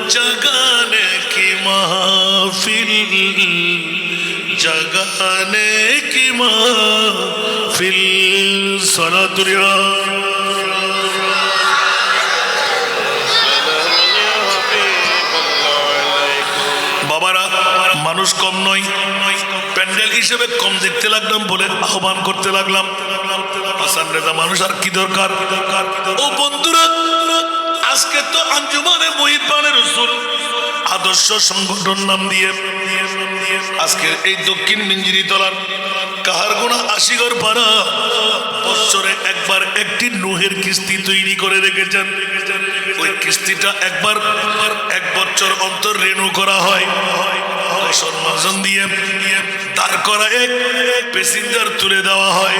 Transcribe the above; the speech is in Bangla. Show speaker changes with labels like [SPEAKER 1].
[SPEAKER 1] जगाने की महफिल, जगाने की महफिल। सलातुल्ला বাবারা, মানুষ কম নয়, প্যান্ডেল হিসেবে কম দেখতে লাগলাম বলে আহ্বান করতে লাগলাম। হাসান রেজা মানুষ আর কি দরকার? ও বন্ধুরা, আজকে তো আঞ্জুমানে মুহিব্বানে রাসূল আদর্শ সংগঠন নাম দিয়ে আজকে এই দক্ষিণ মিঞ্জিরিতলার কাহারগোনা আশিগর পাড়া বছরে একবার একটি নুহের কিস্তি তৈরি করে রেখেছেন। ওই কিস্তিটা একবার এক বছর অন্তর রেনু করা হয়, সম্মান দিয়ে দাঁড় করা এক প্যাসেঞ্জার তুলে দেওয়া হয়।